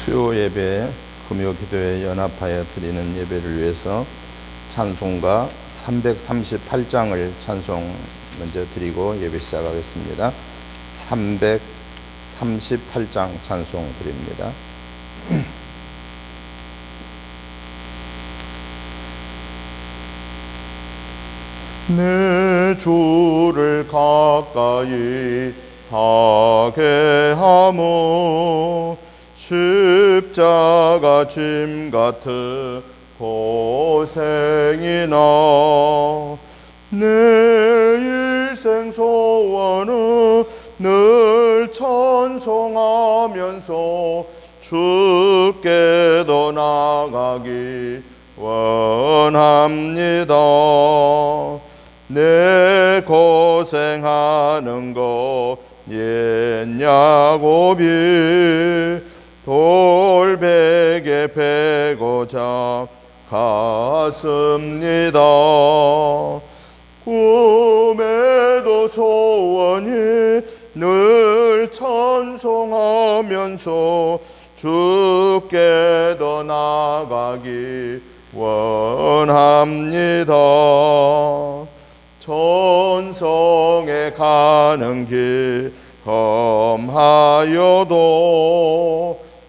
수요 예배, 금요 기도에 연합하여 드리는 예배를 위해서 찬송가 338장을 찬송 먼저 드리고 예배 시작하겠습니다. 338장 찬송 드립니다. 내 주를 가까이 하게 하모 십자가 짐 같은 고생이나 내 일생 소원은 늘 찬송하면서 주께 더 나아가기 원합니다. 내 고생하는 것 옛 야곱이 돌베개 베고자 갔습니다. 꿈에도 소원이 늘 찬송하면서 주께 더 나아가기 원합니다. 천성에 가는 길 험하여도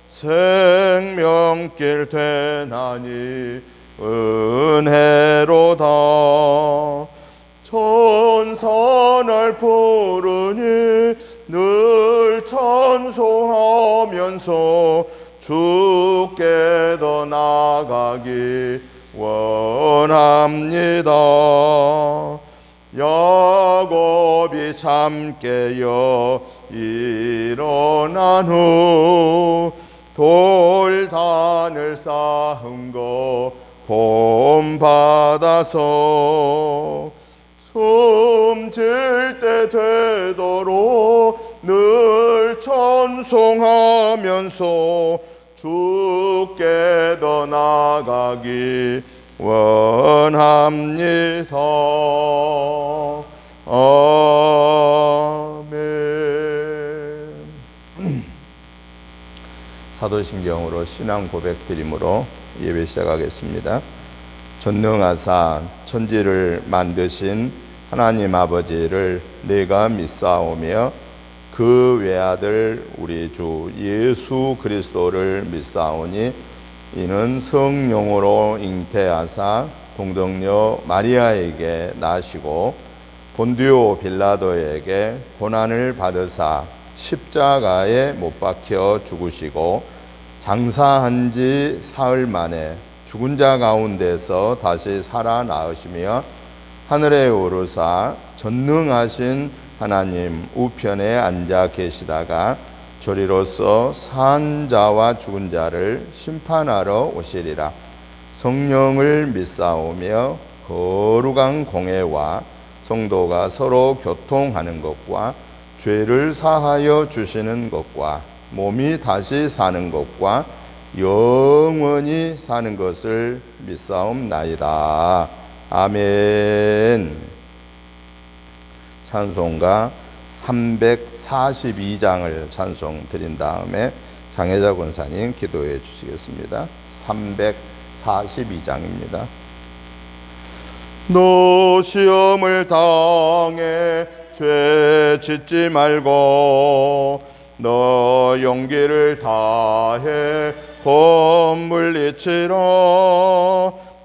생명길 되나니 은혜로다. 천사 날 부르니 늘 찬송하면서 주께 더 나아가기 원합니다. 야곱이 잠 깨어 일어난 후 돌단을 쌓은 거 본받아서 숨질 때 되도록 늘 찬송하면서 주께 더 나아가기 원합니다. 아멘. 사도신경으로 신앙 고백 드림으로 예배 시작하겠습니다. 전능하사 천지를 만드신 하나님 아버지를 내가 믿사오며 그 외아들 우리 주 예수 그리스도를 믿사오니 이는 성령으로 잉태하사 동정녀 마리아에게 나시고 본디오 빌라도에게 고난을 받으사 십자가에 못 박혀 죽으시고 장사한 지 사흘 만에 죽은 자 가운데서 다시 살아나으시며 하늘에 오르사 전능하신 하나님 우편에 앉아 계시다가 저리로서 산 자와 죽은 자를 심판하러 오시리라. 성령을 믿사오며 거룩한 공회와 성도가 서로 교통하는 것과 죄를 사하여 주시는 것과 몸이 다시 사는 것과 영원히 사는 것을 믿사옵나이다. 아멘. 찬송가 342장을 찬송 드린 다음에 장혜자 권사님 기도해 주시겠습니다. 342장입니다. 너 시험을 당해 죄 짓지 말고 너 용기를 다해 곧 물리치라.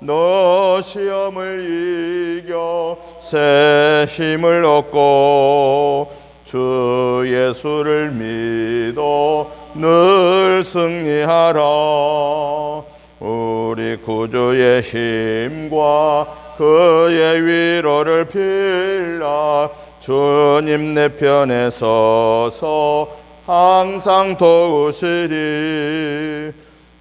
너 시험을 이겨 새 힘을 얻고 주 예수를 믿어 늘 승리하라. 우리 구주의 힘과 그의 위로를 빌라. 주님 내 편에 서서 항상 도우시리.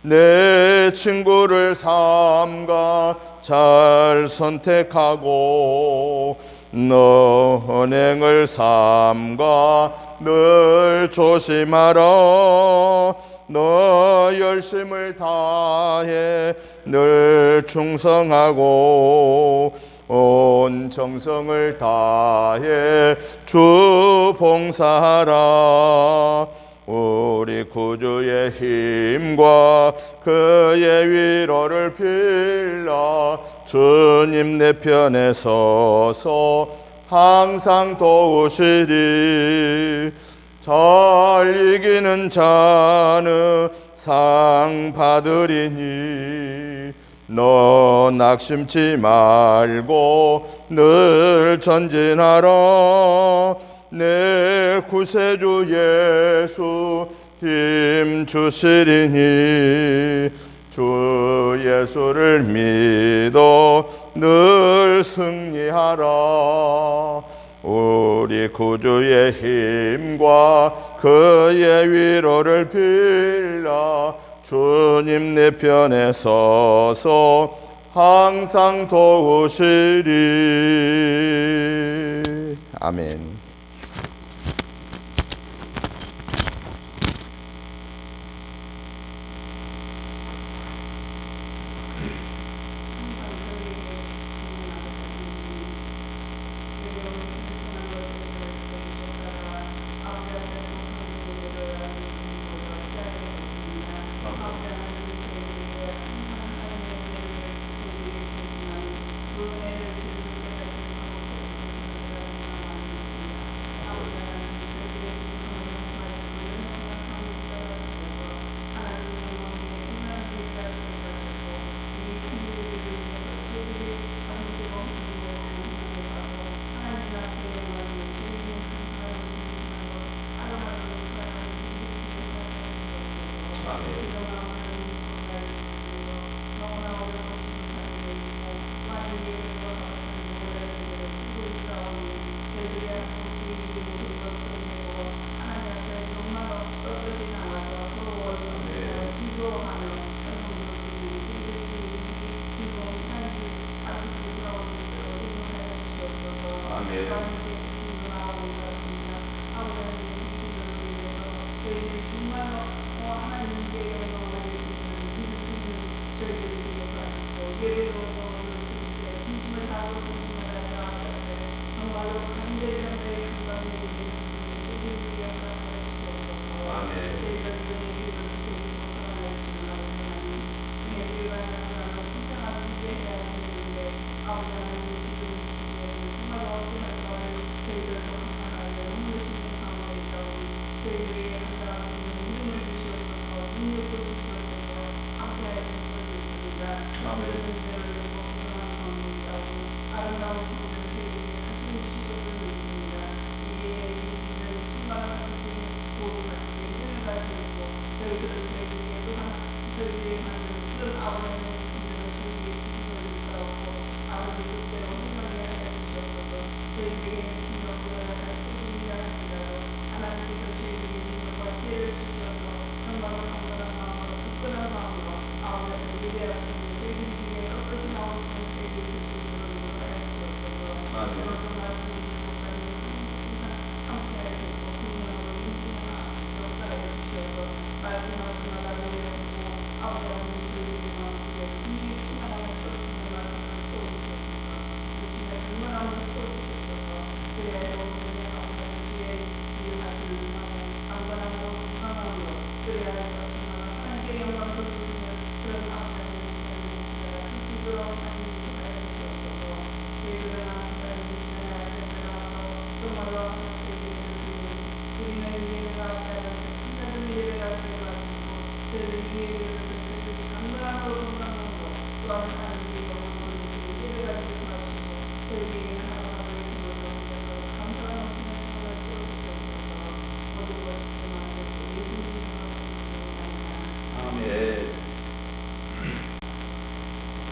내 친구를 삼가 잘 선택하고 너 언행을 삼가 늘 조심하라. 너 열심을 다해 늘 충성하고 온 정성을 다해 주 봉사하라. 우리 구주의 힘과 그의 위로를 빌라 주님 내 편에 서서 항상 도우시리. 잘 이기는 자는 상 받으리니 너 낙심치 말고 늘 전진하라. 내 구세주 예수 힘 주시리니 주 예수를 믿어 늘 승리하라. 우리 구주의 힘과 그의 위로를 빌라 주님 내 편에 서서 항상 도우시리. 아멘.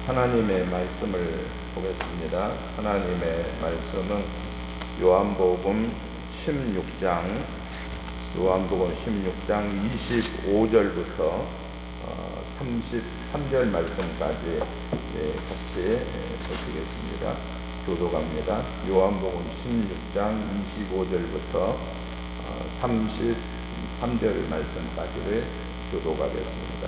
하나님의 말씀을 보겠습니다. 하나님의 말씀은 요한복음 16장 25절부터 33절 말씀까지 같이 보시겠습니다. 교독합니다. 요한복음 16장 25절부터 33절 말씀까지를 교독하겠습니다.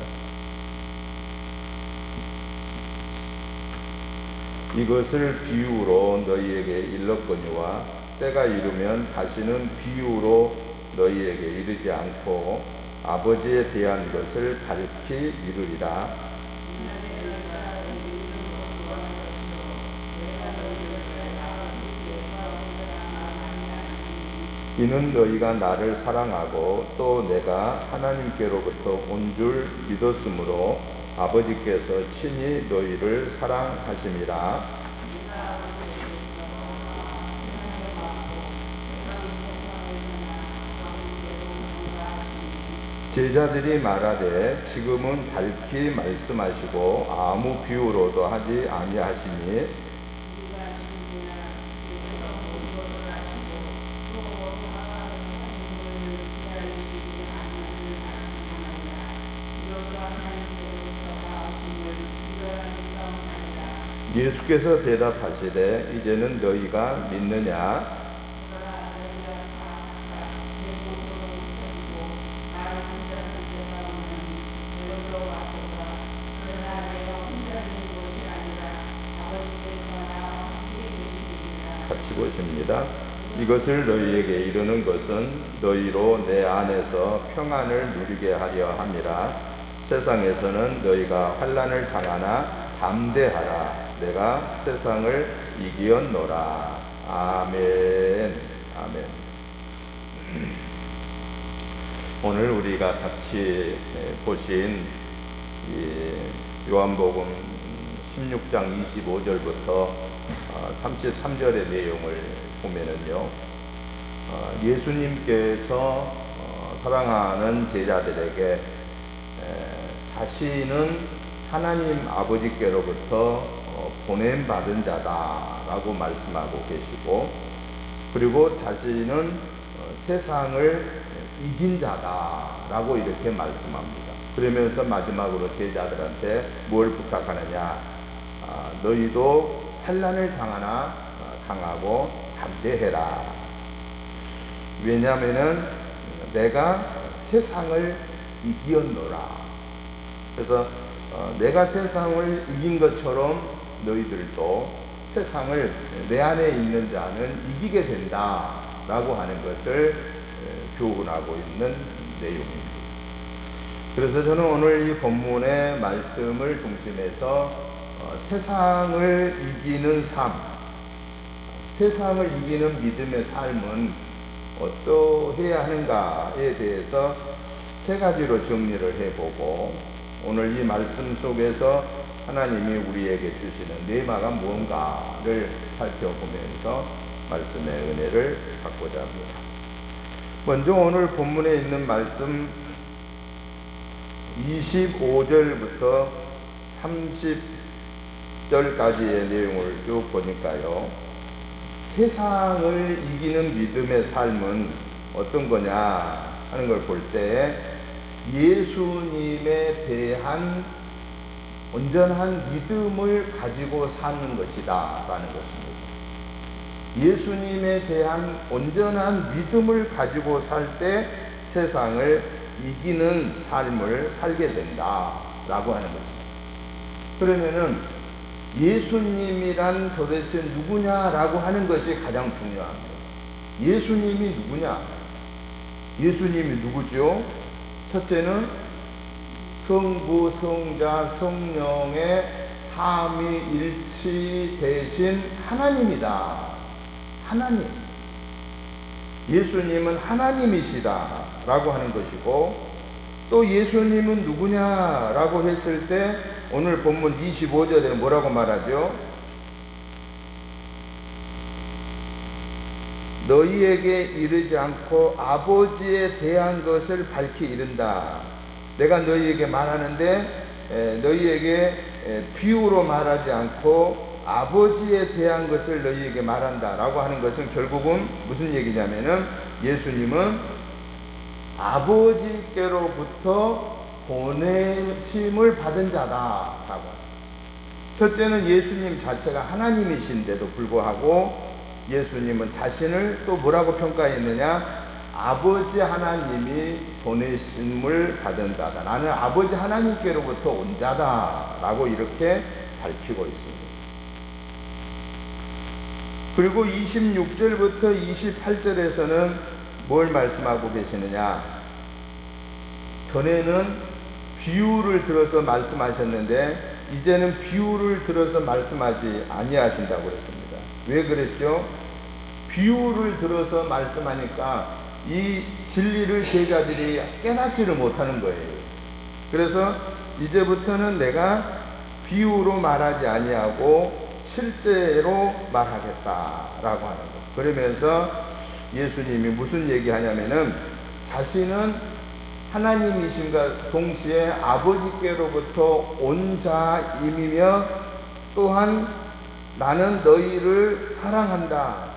이것을 비유로 너희에게 일렀거니와 때가 이르면 다시는 비유로 너희에게 이르지 않고 아버지에 대한 것을 가르치 이르리라. 이는 너희가 나를 사랑하고 또 내가 하나님께로부터 온 줄 믿었으므로 아버지께서 친히 너희를 사랑하심이라. 제자들이 말하되 지금은 밝히 말씀하시고 아무 비유로도 하지 아니하시니 예수께서 대답하시되 이제는 너희가 믿느냐? 같이 보십니다. 이것을 너희에게 이르는 것은 너희로 내 안에서 평안을 누리게 하려 함이라. 세상에서는 너희가 환난을 당하나 담대하라. 내가 세상을 이기었노라. 아멘. 아멘. 오늘 우리가 같이 보신 이 요한복음 16장 25절부터 33절의 내용을 보면은요, 예수님께서 사랑하는 제자들에게 자신은 하나님 아버지께로부터 보냄받은 자다라고 말씀하고 계시고, 그리고 자신은 세상을 이긴 자다라고 이렇게 말씀합니다. 그러면서 마지막으로 제자들한테 뭘 부탁하느냐? 너희도 환난을 당하고 담대해라. 왜냐하면은 내가 세상을 이기었노라. 그래서 내가 세상을 이긴 것처럼 너희들도 세상을 내 안에 있는 자는 이기게 된다라고 하는 것을 교훈하고 있는 내용입니다. 그래서 저는 오늘 이 본문의 말씀을 중심해서 세상을 이기는 삶, 세상을 이기는 믿음의 삶은 어떠해야 하는가에 대해서 세 가지로 정리를 해보고, 오늘 이 말씀 속에서 하나님이 우리에게 주시는 내마가 무언가를 살펴보면서 말씀의 은혜를 받고자 합니다. 먼저 오늘 본문에 있는 말씀 25절부터 30절까지의 내용을 쭉 보니까요, 세상을 이기는 믿음의 삶은 어떤 거냐 하는 걸 볼 때 예수님에 대한 온전한 믿음을 가지고 사는 것이다 라는 것입니다. 예수님에 대한 온전한 믿음을 가지고 살 때 세상을 이기는 삶을 살게 된다 라고 하는 것입니다. 그러면은 예수님이란 도대체 누구냐라고 하는 것이 가장 중요합니다. 예수님이 누구냐? 예수님이 누구죠? 첫째는 성부, 성자, 성령의 삼위일치 대신 하나님이다. 하나님. 예수님은 하나님이시다라고 하는 것이고, 또 예수님은 누구냐라고 했을 때 오늘 본문 25절에 뭐라고 말하죠? 너희에게 이르지 않고 아버지에 대한 것을 밝히 이른다. 내가 너희에게 말하는데 너희에게 비유로 말하지 않고 아버지에 대한 것을 너희에게 말한다 라고 하는 것은 결국은 무슨 얘기냐면은 예수님은 아버지께로부터 보내심을 받은 자다 라고. 첫째는 예수님 자체가 하나님이신데도 불구하고 예수님은 자신을 또 뭐라고 평가했느냐? 아버지 하나님이 보내심을 받은 자다. 나는 아버지 하나님께로부터 온 자다 라고 이렇게 밝히고 있습니다. 그리고 26절부터 28절에서는 뭘 말씀하고 계시느냐? 전에는 비유를 들어서 말씀하셨는데 이제는 비유를 들어서 말씀하지 아니하신다고 그랬습니다. 왜 그랬죠? 비유를 들어서 말씀하니까 이 진리를 제자들이 깨닫지를 못하는 거예요. 그래서 이제부터는 내가 비유로 말하지 아니하고 실제로 말하겠다라고 하는 거. 그러면서 예수님이 무슨 얘기하냐면은 자신은 하나님이신가 동시에 아버지께로부터 온 자임이며 또한 나는 너희를 사랑한다.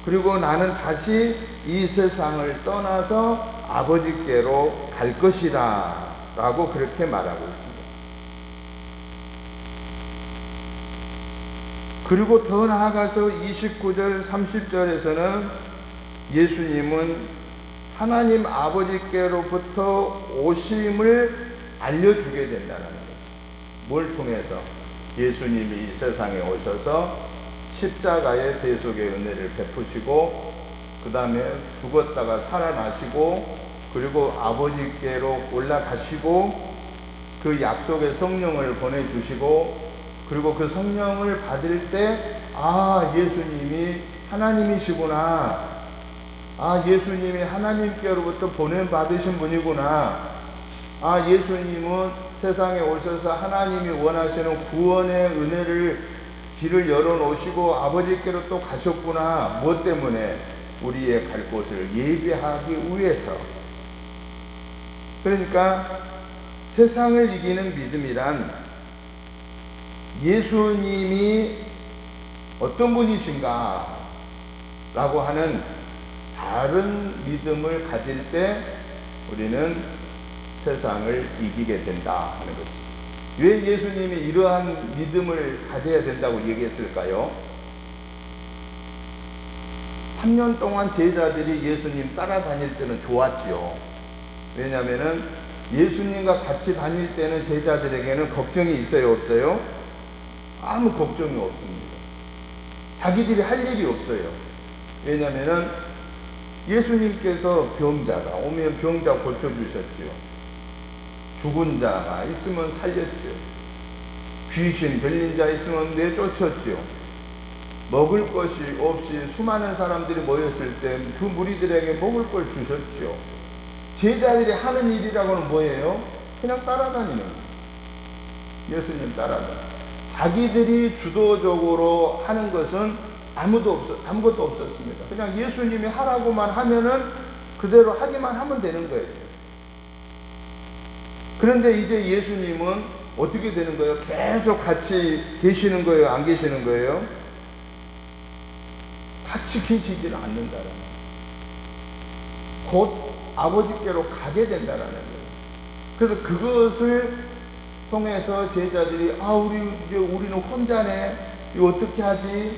그리고 나는 다시 이 세상을 떠나서 아버지께로 갈 것이다 라고 그렇게 말하고 있습니다. 그리고 더 나아가서 29절 30절에서는 예수님은 하나님 아버지께로부터 오심을 알려주게 된다는 거예요. 뭘 통해서? 예수님이 이 세상에 오셔서 십자가의 대속의 은혜를 베푸시고 그 다음에 죽었다가 살아나시고 그리고 아버지께로 올라가시고 그 약속의 성령을 보내주시고 그리고 그 성령을 받을 때 아, 예수님이 하나님이시구나. 아, 예수님이 하나님께로부터 보냄받으신 분이구나. 아, 예수님은 세상에 오셔서 하나님이 원하시는 구원의 은혜를 길을 열어놓으시고 아버지께로 또 가셨구나. 무엇 때문에? 우리의 갈 곳을 예비하기 위해서. 그러니까 세상을 이기는 믿음이란 예수님이 어떤 분이신가 라고 하는 다른 믿음을 가질 때 우리는 세상을 이기게 된다 하는 거죠. 왜 예수님이 이러한 믿음을 가져야 된다고 얘기했을까요? 3년 동안 제자들이 예수님 따라다닐 때는 좋았죠. 왜냐하면 예수님과 같이 다닐 때는 제자들에게는 걱정이 있어요, 없어요? 아무 걱정이 없습니다. 자기들이 할 일이 없어요. 왜냐하면 예수님께서 병자가 오면 병자 고쳐주셨죠. 죽은 자가 있으면 살렸죠. 귀신 들린 자 있으면 내쫓았죠. 먹을 것이 없이 수많은 사람들이 모였을 때 그 무리들에게 먹을 걸 주셨죠. 제자들이 하는 일이라고는 뭐예요? 그냥 따라다니는 거예요. 예수님 따라다니는. 자기들이 주도적으로 하는 것은 아무것도 없었습니다. 그냥 예수님이 하라고만 하면은 그대로 하기만 하면 되는 거예요. 그런데 이제 예수님은 어떻게 되는 거예요? 계속 같이 계시는 거예요? 안 계시는 거예요? 같이 계시지는 않는다는 거예요. 곧 아버지께로 가게 된다는 거예요. 그래서 그것을 통해서 제자들이 우리는 혼자네. 이거 어떻게 하지?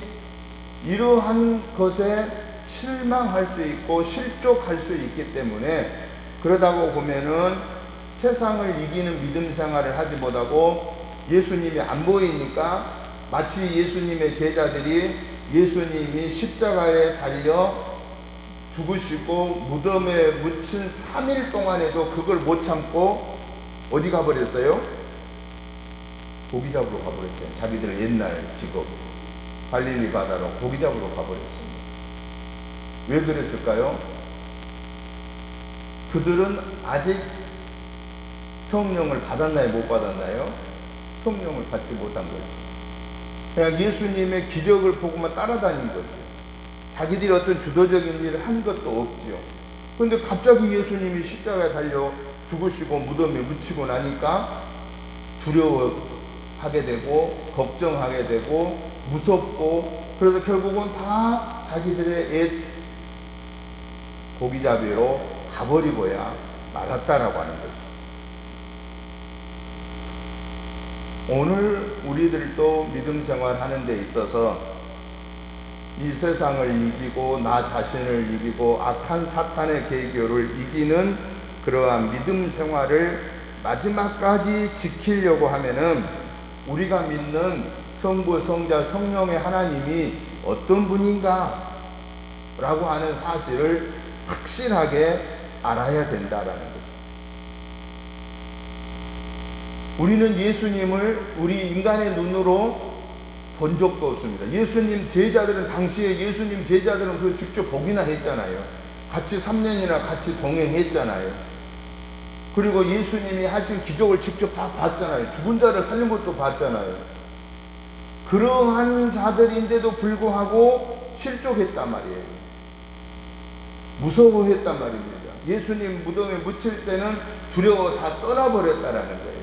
이러한 것에 실망할 수 있고 실족할 수 있기 때문에 그러다고 보면은 세상을 이기는 믿음 생활을 하지 못하고 예수님이 안 보이니까 마치 예수님의 제자들이 예수님이 십자가에 달려 죽으시고 무덤에 묻힌 3일 동안에도 그걸 못 참고 어디 가버렸어요? 고기 잡으러 가버렸어요. 자기들 옛날 직업 갈릴리 바다로 고기 잡으러 가버렸습니다. 왜 그랬을까요? 그들은 아직 성령을 받았나요? 못 받았나요? 성령을 받지 못한 거죠. 그냥 예수님의 기적을 보고만 따라다닌 거죠. 자기들이 어떤 주도적인 일을 한 것도 없지요. 그런데 갑자기 예수님이 십자가에 달려 죽으시고 무덤에 묻히고 나니까 두려워하게 되고 걱정하게 되고 무섭고 그래서 결국은 다 자기들의 옛 고기잡이로 가버리고야 말았다라고 하는 거죠. 오늘 우리들도 믿음 생활하는 데 있어서 이 세상을 이기고 나 자신을 이기고 악한 사탄의 계교를 이기는 그러한 믿음 생활을 마지막까지 지키려고 하면은 우리가 믿는 성부, 성자, 성령의 하나님이 어떤 분인가 라고 하는 사실을 확실하게 알아야 된다라는 거죠. 우리는 예수님을 우리 인간의 눈으로 본 적도 없습니다. 예수님 제자들은, 당시에 예수님 제자들은 그걸 직접 보기나 했잖아요. 같이 3년이나 같이 동행했잖아요. 그리고 예수님이 하신 기적을 직접 다 봤잖아요. 죽은 자를 살린 것도 봤잖아요. 그러한 자들인데도 불구하고 실족했단 말이에요. 무서워했단 말입니다. 예수님 무덤에 묻힐 때는 두려워 다 떠나버렸다라는 거예요.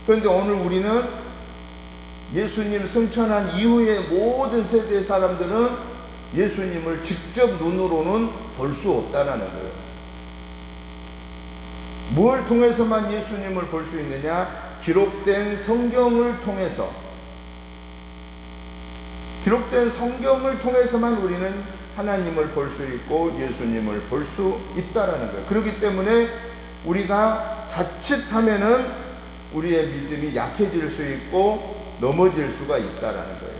그런데 오늘 우리는 예수님 승천한 이후의 모든 세대의 사람들은 예수님을 직접 눈으로는 볼 수 없다라는 거예요. 뭘 통해서만 예수님을 볼 수 있느냐? 기록된 성경을 통해서. 기록된 성경을 통해서만 우리는 하나님을 볼 수 있고 예수님을 볼 수 있다라는 거예요. 그렇기 때문에 우리가 자칫하면은 우리의 믿음이 약해질 수 있고 넘어질 수가 있다라는 거예요.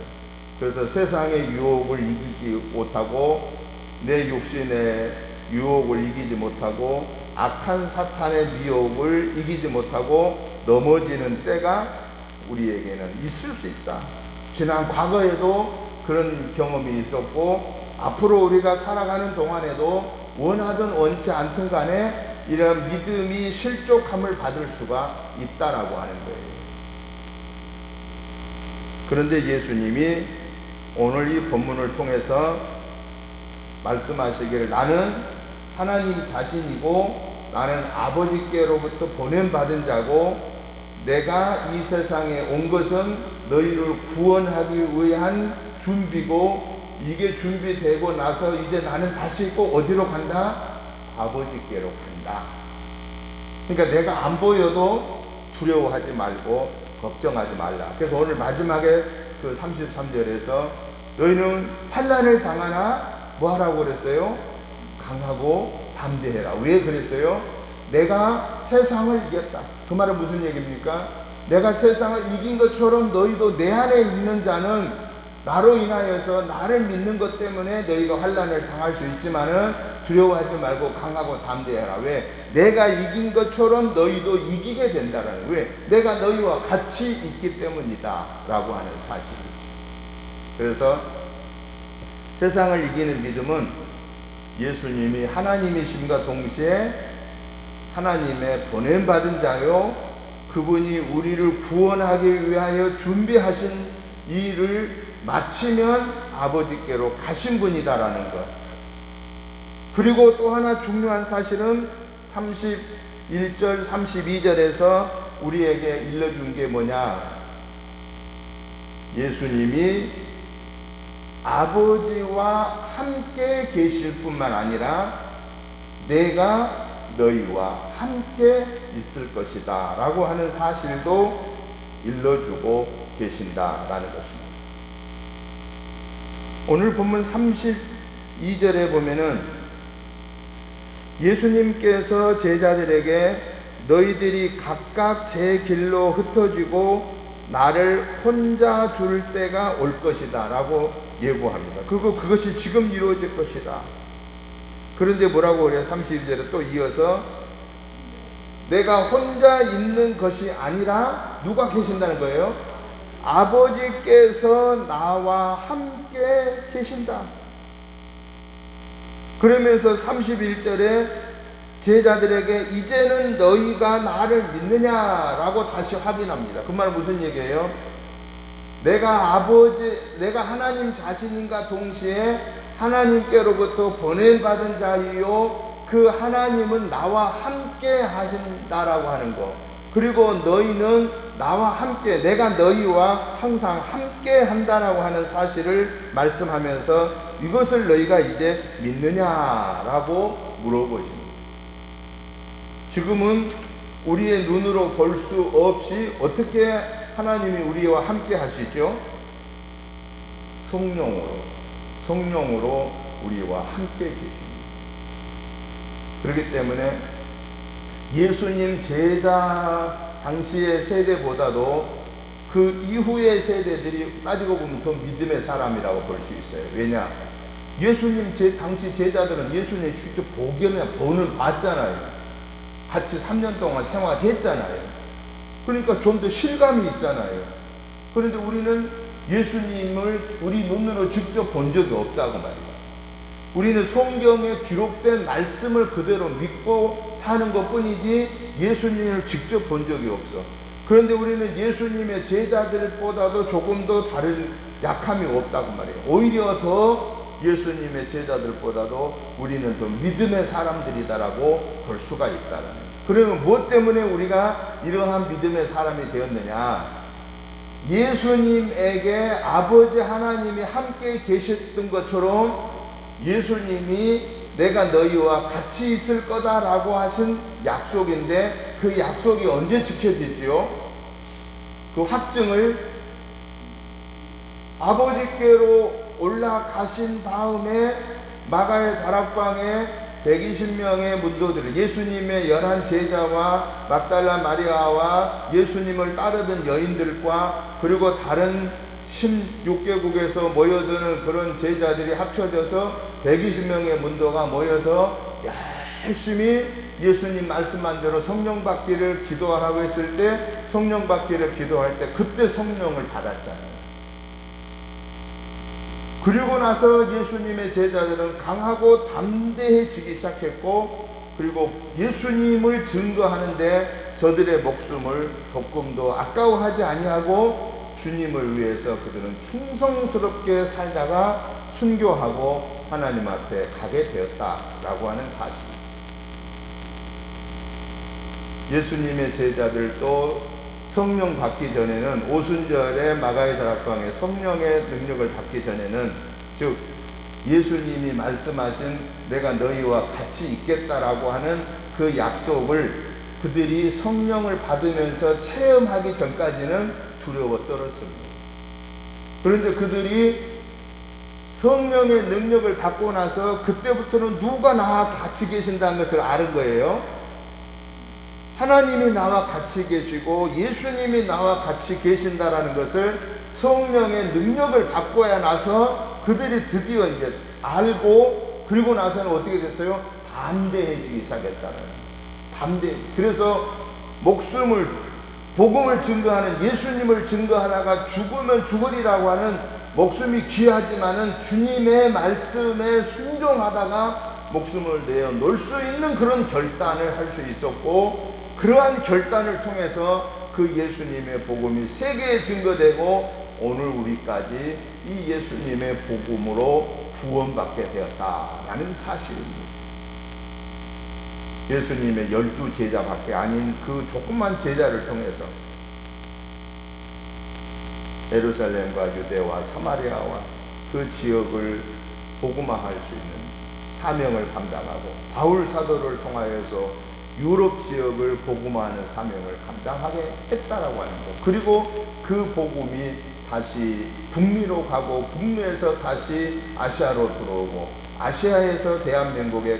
그래서 세상의 유혹을 이기지 못하고 내 육신의 유혹을 이기지 못하고 악한 사탄의 미혹을 이기지 못하고 넘어지는 때가 우리에게는 있을 수 있다. 지난 과거에도 그런 경험이 있었고 앞으로 우리가 살아가는 동안에도 원하든 원치 않든 간에 이런 믿음이 실족함을 받을 수가 있다라고 하는 거예요. 그런데 예수님이 오늘 이 본문을 통해서 말씀하시기를 나는 하나님 자신이고 나는 아버지께로부터 보냄받은 자고 내가 이 세상에 온 것은 너희를 구원하기 위한 준비고 이게 준비되고 나서 이제 나는 다시 꼭 어디로 간다? 아버지께로 간다. 그러니까 내가 안 보여도 두려워하지 말고 걱정하지 말라. 그래서 오늘 마지막에 그 33절에서 너희는 환난을 당하나 뭐 하라고 그랬어요? 강하고 담대해라. 왜 그랬어요? 내가 세상을 이겼다. 그 말은 무슨 얘기입니까? 내가 세상을 이긴 것처럼 너희도 내 안에 있는 자는 나로 인하여서 나를 믿는 것 때문에 너희가 환난을 당할 수 있지만은 두려워하지 말고 강하고 담대해라. 왜? 내가 이긴 것처럼 너희도 이기게 된다라는. 왜? 내가 너희와 같이 있기 때문이다 라고 하는 사실. 그래서 세상을 이기는 믿음은 예수님이 하나님이심과 동시에 하나님의 보냄받은 자요 그분이 우리를 구원하기 위하여 준비하신 일을 마치면 아버지께로 가신 분이다라는 것. 그리고 또 하나 중요한 사실은 31절 32절에서 우리에게 일러준 게 뭐냐? 예수님이 아버지와 함께 계실 뿐만 아니라 내가 너희와 함께 있을 것이다 라고 하는 사실도 일러주고 계신다라는 것입니다. 오늘 본문 32절에 보면은 예수님께서 제자들에게 너희들이 각각 제 길로 흩어지고 나를 혼자 둘 때가 올 것이다 라고 예고합니다. 그것이 지금 이루어질 것이다. 그런데 뭐라고 그래요? 32절에 또 이어서 내가 혼자 있는 것이 아니라 누가 계신다는 거예요? 아버지께서 나와 함께 계신다. 그러면서 31절에 제자들에게 이제는 너희가 나를 믿느냐라고 다시 확인합니다. 그 말은 무슨 얘기예요? 내가 하나님 자신인가 동시에 하나님께로부터 보냄받은 자이요 그 하나님은 나와 함께 하신다라고 하는 거. 그리고 너희는 나와 함께, 내가 너희와 항상 함께 한다라고 하는 사실을 말씀하면서 이것을 너희가 이제 믿느냐라고 물어보십니다. 지금은 우리의 눈으로 볼 수 없이 어떻게 하나님이 우리와 함께 하시죠? 성령으로 우리와 함께 계십니다. 그렇기 때문에 예수님 제자 당시의 세대보다도 그 이후의 세대들이 따지고 보면 더 믿음의 사람이라고 볼 수 있어요. 왜냐? 예수님 당시 제자들은 예수님 직접 보는 봤잖아요. 같이 3년 동안 생활했잖아요. 그러니까 좀 더 실감이 있잖아요. 그런데 우리는 예수님을 우리 눈으로 직접 본 적이 없다고 말이에요. 우리는 성경에 기록된 말씀을 그대로 믿고 사는 것 뿐이지 예수님을 직접 본 적이 없어. 그런데 우리는 예수님의 제자들보다도 조금 더 다른 약함이 없다고 말이에요. 오히려 더 예수님의 제자들보다도 우리는 더 믿음의 사람들이다라고 볼 수가 있다는 거예요. 그러면 무엇 때문에 우리가 이러한 믿음의 사람이 되었느냐? 예수님에게 아버지 하나님이 함께 계셨던 것처럼 예수님이 내가 너희와 같이 있을 거다라고 하신 약속인데 그 약속이 언제 지켜지지요? 그 확증을 아버지께로 올라가신 다음에 마가의 다락방에 120명의 문도들, 예수님의 11제자와 막달라 마리아와 예수님을 따르던 여인들과 그리고 다른 16개국에서 모여드는 그런 제자들이 합쳐져서 120명의 문도가 모여서 열심히 예수님 말씀한 대로 성령 받기를 기도하라고 했을 때 성령 받기를 기도할 때 그때 성령을 받았잖아요. 그리고 나서 예수님의 제자들은 강하고 담대해지기 시작했고, 그리고 예수님을 증거하는데 저들의 목숨을 조금도 아까워하지 아니하고 주님을 위해서 그들은 충성스럽게 살다가 순교하고 하나님 앞에 가게 되었다라고 하는 사실. 예수님의 제자들도 성령 받기 전에는 오순절에 마가의 다락방에 성령의 능력을 받기 전에는, 즉 예수님이 말씀하신 내가 너희와 같이 있겠다라고 하는 그 약속을 그들이 성령을 받으면서 체험하기 전까지는 두려워 떨었습니다. 그런데 그들이 성령의 능력을 받고 나서 그때부터는 누가 나와 같이 계신다는 것을 아는 거예요. 하나님이 나와 같이 계시고 예수님이 나와 같이 계신다라는 것을 성령의 능력을 받고야 나서 그들이 드디어 이제 알고, 그리고 나서는 어떻게 됐어요? 담대해지기 시작했잖아요. 그래서 복음을 증거하는, 예수님을 증거하다가 죽으면 죽으리라고 하는 목숨이 귀하지만은 주님의 말씀에 순종하다가 목숨을 내어놓을 수 있는 그런 결단을 할 수 있었고, 그러한 결단을 통해서 그 예수님의 복음이 세계에 증거되고 오늘 우리까지 이 예수님의 복음으로 구원받게 되었다라는 사실입니다. 예수님의 12제자밖에 아닌 그 조그만 제자를 통해서 예루살렘과 유대와 사마리아와 그 지역을 복음화할 수 있는 사명을 감당하고, 바울 사도를 통하여서 유럽 지역을 복음화하는 사명을 감당하게 했다라고 하는 것. 그리고 그 복음이 다시 북미로 가고 북미에서 다시 아시아로 들어오고, 아시아에서 대한민국에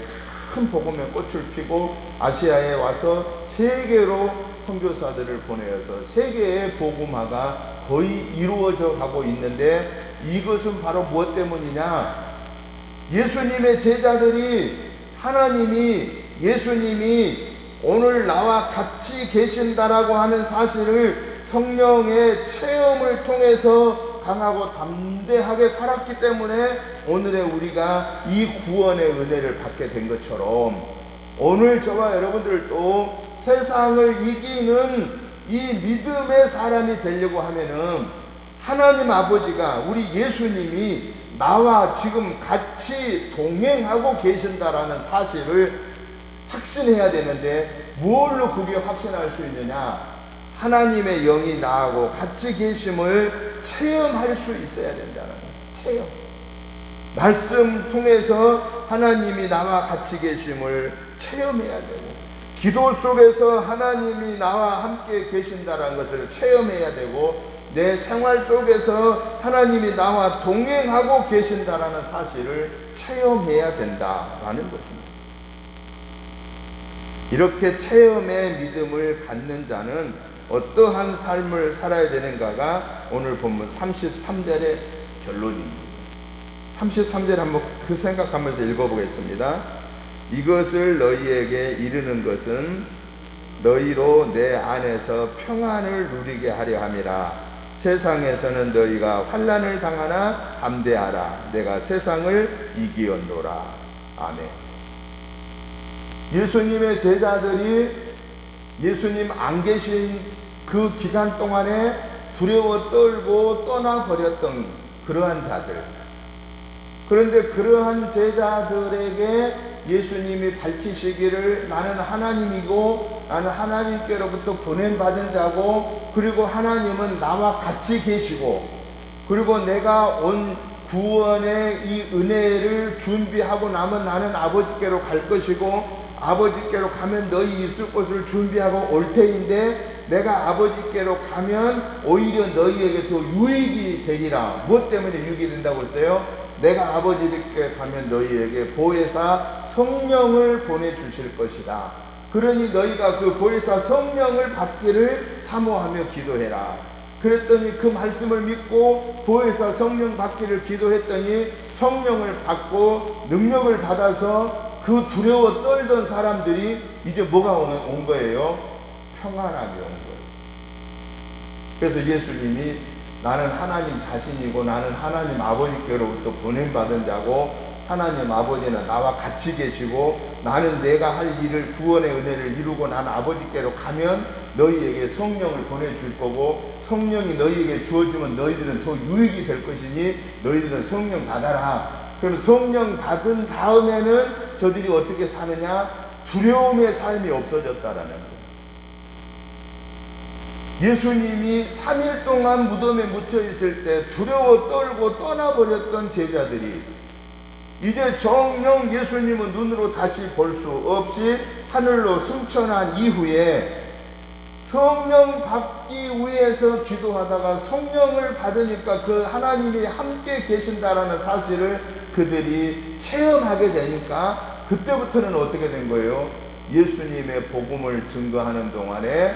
큰 복음의 꽃을 피고 아시아에 와서 세계로 선교사들을 보내어서 세계의 복음화가 거의 이루어져 가고 있는데, 이것은 바로 무엇 때문이냐? 예수님의 제자들이 예수님이 오늘 나와 같이 계신다라고 하는 사실을 성령의 체험을 통해서 강하고 담대하게 살았기 때문에 오늘의 우리가 이 구원의 은혜를 받게 된 것처럼, 오늘 저와 여러분들도 세상을 이기는 이 믿음의 사람이 되려고 하면은 하나님 아버지가, 우리 예수님이 나와 지금 같이 동행하고 계신다라는 사실을 확신해야 되는데, 무엇로 그게 확신할 수 있느냐? 하나님의 영이 나하고 같이 계심을 체험할 수 있어야 된다는 거예요. 체험. 말씀 통해서 하나님이 나와 같이 계심을 체험해야 되고, 기도 속에서 하나님이 나와 함께 계신다는 것을 체험해야 되고, 내 생활 속에서 하나님이 나와 동행하고 계신다라는 사실을 체험해야 된다라는 것입니다. 이렇게 체험의 믿음을 갖는 자는 어떠한 삶을 살아야 되는가가 오늘 본문 33절의 결론입니다. 33절 한번 그 생각하면서 읽어보겠습니다. 이것을 너희에게 이르는 것은 너희로 내 안에서 평안을 누리게 하려 함이라. 세상에서는 너희가 환난을 당하나 담대하라. 내가 세상을 이기었노라. 아멘. 예수님의 제자들이 예수님 안 계신 그 기간 동안에 두려워 떨고 떠나버렸던 그러한 자들. 그런데 그러한 제자들에게 예수님이 밝히시기를 나는 하나님이고 나는 하나님께로부터 보낸받은 자고 그리고 하나님은 나와 같이 계시고 그리고 내가 온 구원의 이 은혜를 준비하고 나면 나는 아버지께로 갈 것이고 아버지께로 가면 너희 있을 곳을 준비하고 올 테인데 내가 아버지께로 가면 오히려 너희에게 더 유익이 되리라. 무엇 때문에 유익이 된다고 했어요? 내가 아버지께 가면 너희에게 보혜사 성령을 보내주실 것이다. 그러니 너희가 그 보혜사 성령을 받기를 사모하며 기도해라. 그랬더니 그 말씀을 믿고 보혜사 성령 받기를 기도했더니 성령을 받고 능력을 받아서 그 두려워 떨던 사람들이 이제 뭐가 온 거예요? 평안함이 온 거예요. 그래서 예수님이 나는 하나님 자신이고 나는 하나님 아버지께로부터 보냄받은 자고 하나님 아버지는 나와 같이 계시고 나는 내가 할 일을 구원의 은혜를 이루고 나는 아버지께로 가면 너희에게 성령을 보내줄 거고 성령이 너희에게 주어지면 너희들은 더 유익이 될 것이니 너희들은 성령 받아라. 그럼 성령 받은 다음에는 저들이 어떻게 사느냐? 두려움의 삶이 없어졌다라는 거예요. 예수님이 3일 동안 무덤에 묻혀 있을 때 두려워 떨고 떠나버렸던 제자들이 이제 정녕 예수님은 눈으로 다시 볼 수 없이 하늘로 승천한 이후에 성령 받기 위해서 기도하다가 성령을 받으니까 그 하나님이 함께 계신다라는 사실을 그들이 체험하게 되니까 그때부터는 어떻게 된 거예요? 예수님의 복음을 증거하는 동안에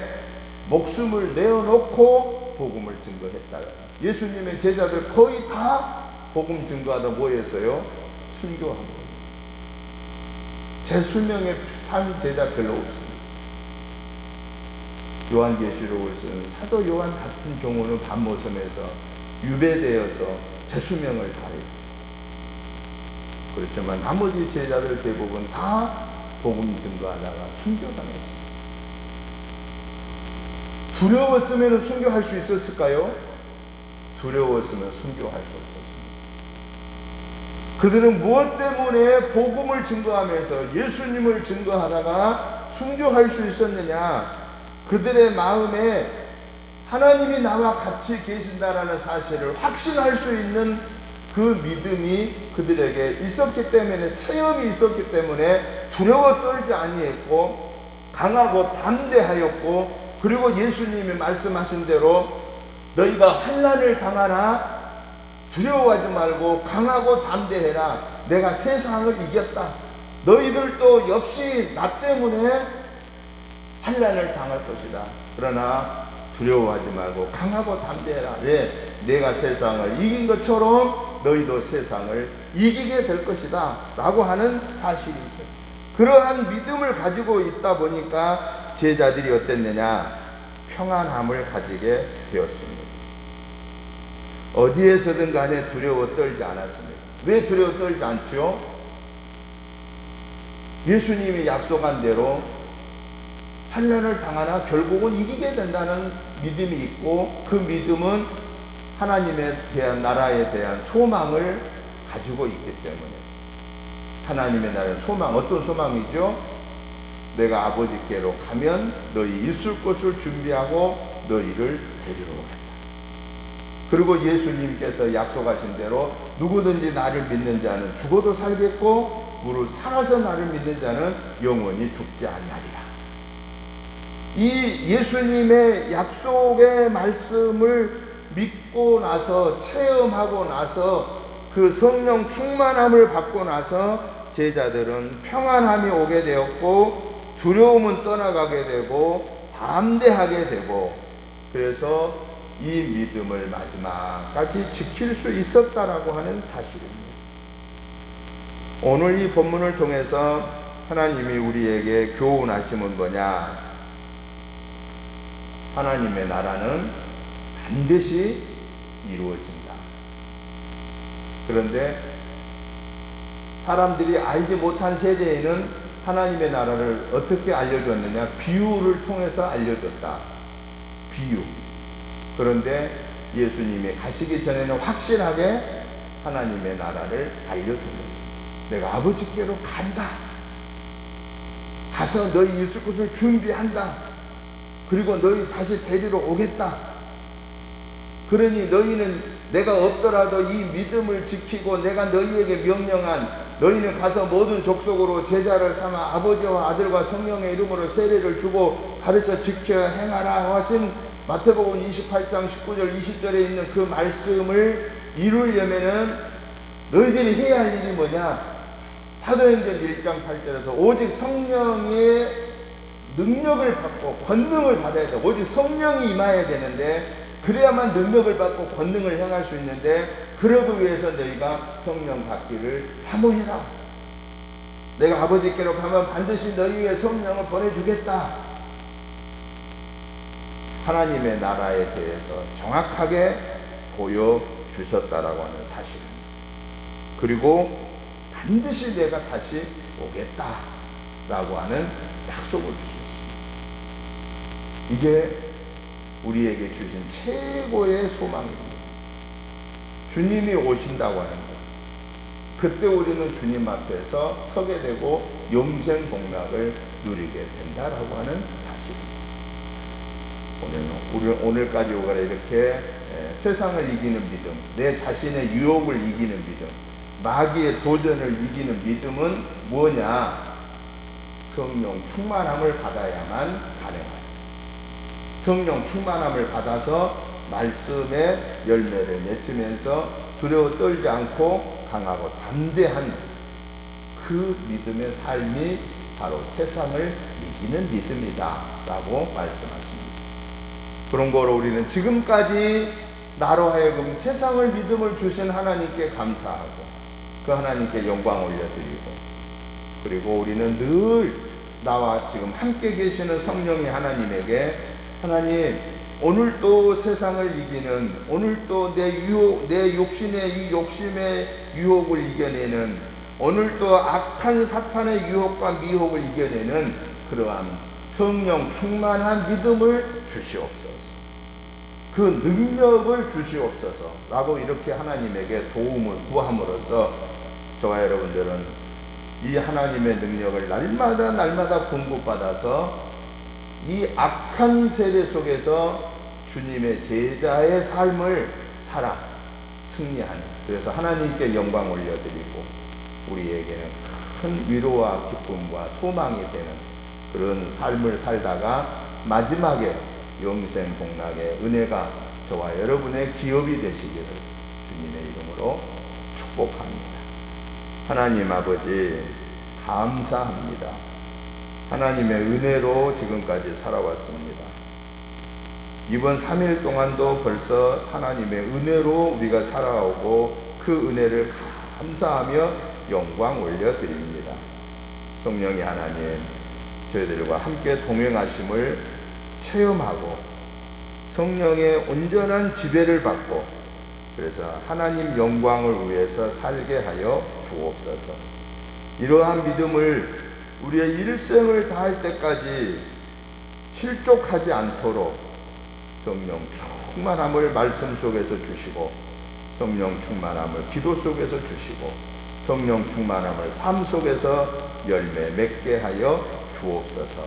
목숨을 내어놓고 복음을 증거했다. 예수님의 제자들 거의 다 복음 증거하다 뭐 했어요? 순교한 거예요. 제 수명에 산 제자 별로 없습니다. 요한계시록을 쓴 사도 요한 같은 경우는 밤모섬에서 유배되어서 제 수명을 다했어요. 그렇지만 나머지 제자들 대부분 다 복음 증거하다가 순교당했어요. 두려웠으면 순교할 수 있었을까요? 두려웠으면 순교할 수 없었습니다. 그들은 무엇 때문에 복음을 증거하면서 예수님을 증거하다가 순교할 수 있었느냐? 그들의 마음에 하나님이 나와 같이 계신다라는 사실을 확신할 수 있는 그 믿음이 그들에게 있었기 때문에 체험이 있었기 때문에 두려워 떨지 아니했고 강하고 담대하였고 그리고 예수님이 말씀하신 대로 너희가 환난을 당하나 두려워하지 말고 강하고 담대해라. 내가 세상을 이겼다. 너희들도 역시 나 때문에 환난을 당할 것이다. 그러나 두려워하지 말고 강하고 담대해라. 왜? 내가 세상을 이긴 것처럼 너희도 세상을 이기게 될 것이다. 라고 하는 사실이 있어요. 그러한 믿음을 가지고 있다 보니까 제자들이 어땠느냐? 평안함을 가지게 되었습니다. 어디에서든 간에 두려워 떨지 않았습니다. 왜 두려워 떨지 않죠? 예수님이 약속한 대로 환난을 당하나 결국은 이기게 된다는 믿음이 있고 그 믿음은 하나님에 대한 나라에 대한 소망을 가지고 있기 때문에 하나님의 나라의 소망, 어떤 소망이죠? 내가 아버지께로 가면 너희 있을 곳을 준비하고 너희를 데리러 오겠다. 그리고 예수님께서 약속하신 대로 누구든지 나를 믿는 자는 죽어도 살겠고 무릇 살아서 나를 믿는 자는 영원히 죽지 않으리라. 이 예수님의 약속의 말씀을 믿고 나서 체험하고 나서 그 성령 충만함을 받고 나서 제자들은 평안함이 오게 되었고 두려움은 떠나가게 되고 담대하게 되고 그래서 이 믿음을 마지막까지 지킬 수 있었다라고 하는 사실입니다. 오늘 이 본문을 통해서 하나님이 우리에게 교훈하심은 뭐냐? 하나님의 나라는 반드시 이루어진다. 그런데 사람들이 알지 못한 세대에는 하나님의 나라를 어떻게 알려줬느냐? 비유를 통해서 알려줬다. 비유. 그런데 예수님이 가시기 전에는 확실하게 하나님의 나라를 알려줍니다. 내가 아버지께로 간다. 가서 너희 있을 곳을 준비한다. 그리고 너희 다시 데리러 오겠다. 그러니 너희는 내가 없더라도 이 믿음을 지키고 내가 너희에게 명령한 너희는 가서 모든 족속으로 제자를 삼아 아버지와 아들과 성령의 이름으로 세례를 주고 가르쳐 지켜 행하라 하신 마태복음 28장 19절 20절에 있는 그 말씀을 이루려면은 너희들이 해야 할 일이 뭐냐? 사도행전 1장 8절에서 오직 성령의 능력을 받고 권능을 받아야 돼. 오직 성령이 임해야 되는데 그래야만 능력을 받고 권능을 행할 수 있는데 그러기 위해서 너희가 성령 받기를 사모해라. 내가 아버지께로 가면 반드시 너희 위에 성령을 보내주겠다. 하나님의 나라에 대해서 정확하게 보여주셨다라고 하는 사실입니다. 그리고 반드시 내가 다시 오겠다라고 하는 약속을 주셨습니다. 이게 우리에게 주신 최고의 소망입니다. 주님이 오신다고 하는 것. 그때 우리는 주님 앞에서 서게 되고 영생 복락을 누리게 된다라고 하는 사실입니다. 오늘까지 오가라 이렇게 세상을 이기는 믿음, 내 자신의 유혹을 이기는 믿음, 마귀의 도전을 이기는 믿음은 뭐냐? 성령 충만함을 받아야만 가능합니다. 성령 충만함을 받아서 말씀의 열매를 맺으면서 두려워 떨지 않고 강하고 담대한 그 믿음의 삶이 바로 세상을 이기는 믿음이다 라고 말씀하십니다. 그런 거로 우리는 지금까지 나로 하여금 세상을 믿음을 주신 하나님께 감사하고 그 하나님께 영광 올려드리고 그리고 우리는 늘 나와 지금 함께 계시는 성령이 하나님에게 하나님 오늘도 세상을 이기는 오늘도 내 욕심의 이 욕심의 유혹을 이겨내는 오늘도 악한 사탄의 유혹과 미혹을 이겨내는 그러한 성령 충만한 믿음을 주시옵소서. 그 능력을 주시옵소서 라고 이렇게 하나님에게 도움을 구함으로써 저와 여러분들은 이 하나님의 능력을 날마다 공급받아서 이 악한 세대 속에서 주님의 제자의 삶을 살아 승리하는, 그래서 하나님께 영광 올려드리고 우리에게는 큰 위로와 기쁨과 소망이 되는 그런 삶을 살다가 마지막에 영생 복락의 은혜가 저와 여러분의 기업이 되시기를 주님의 이름으로 축복합니다. 하나님 아버지 감사합니다. 하나님의 은혜로 지금까지 살아왔습니다. 이번 3일 동안도 벌써 하나님의 은혜로 우리가 살아오고 그 은혜를 감사하며 영광 올려드립니다. 성령이 하나님 저희들과 함께 동행하심을 체험하고 성령의 온전한 지배를 받고 그래서 하나님 영광을 위해서 살게 하여 주옵소서. 이러한 믿음을 우리의 일생을 다할 때까지 실족하지 않도록 성령 충만함을 말씀 속에서 주시고 성령 충만함을 기도 속에서 주시고 성령 충만함을 삶 속에서 열매 맺게 하여 주옵소서.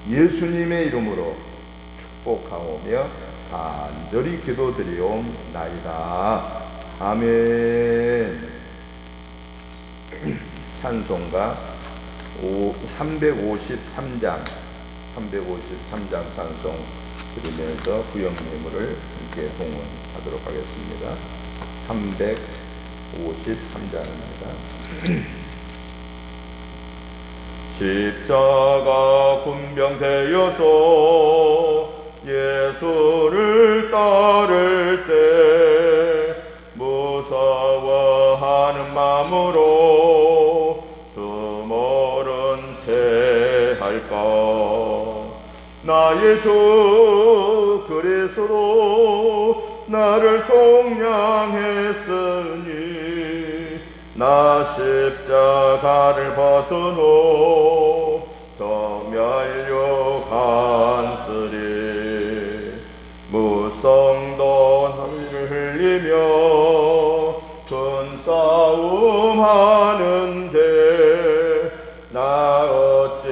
예수님의 이름으로 축복하오며 간절히 기도드리옵나이다. 아멘. 찬송가 353장 찬송 드리면서 구영예물을 함께 봉헌하도록 하겠습니다. 353장입니다. 십자가 군병되어서 예수를 따를 때 무서워하는 마음으로 나의 주 그리스도 나를 속량했으니 나 십자가를 벗은 후 저 멸류관쓰리 무성도 눈을 흘리며 큰 싸움 하는데 나 어찌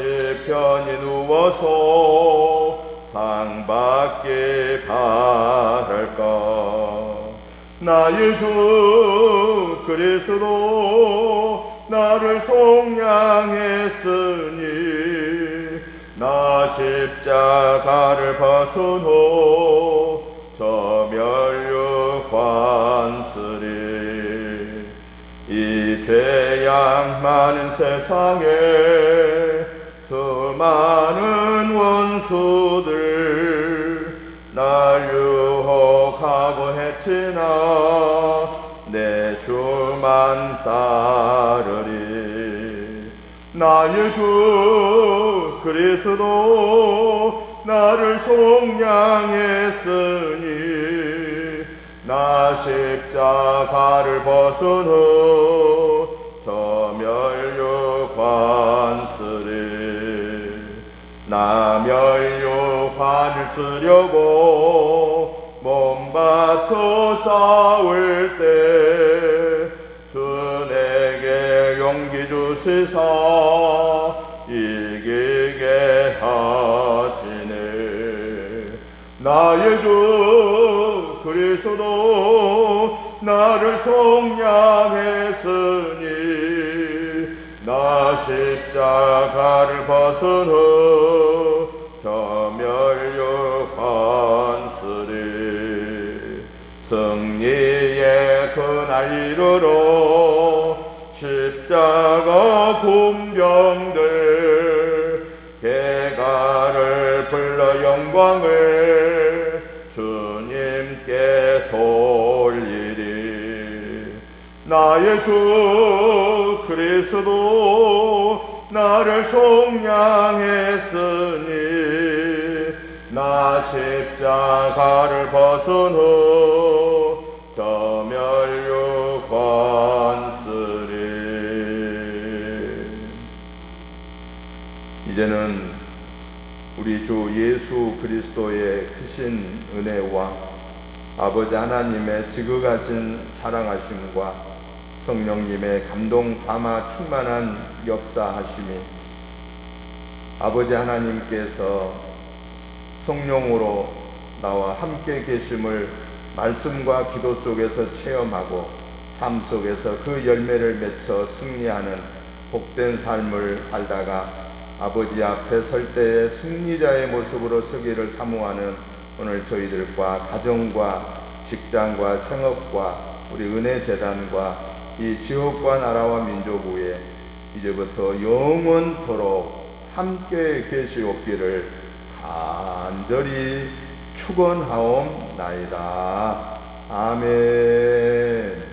편히 누워서 상받기 바랄까. 나의 주 그리스도 나를 속량했으니 나 십자가를 벗은 후 저 멸류관쓰리 이 죄악 많은 세상에 수많은 원수들 날 유혹하고 해치나 내 주만 따르리. 나의 주 그리스도 나를 속량했으니 나 십자가를 벗은 후 저 멸류관쓰리 나 멸류관을 쓰려고 몸 바쳐 싸울 때 주 내게 용기 주시사 이기게 하시네. 나의 주 그리스도 나를 속량했으니 나 십자가를 벗은 후 저 멸류관쓰리 승리의 그날 이르러 십자가 군병들 개가를 불러 영광을 주님께 돌리리. 나의 주 그리스도 나를 속량했으니 나 십자가를 벗은 후 저 멸류관쓰리. 이제는 우리 주 예수 그리스도의 크신 은혜와 아버지 하나님의 지극하신 사랑하심과 성령님의 감동 담아 충만한 역사하심이 아버지 하나님께서 성령으로 나와 함께 계심을 말씀과 기도 속에서 체험하고 삶 속에서 그 열매를 맺어 승리하는 복된 삶을 살다가 아버지 앞에 설 때에 승리자의 모습으로 서기를 사모하는 오늘 저희들과 가정과 직장과 생업과 우리 은혜재단과 이 지역과 나라와 민족 위에 이제부터 영원토록 함께 계시옵기를 간절히 축원하옵나이다. 아멘.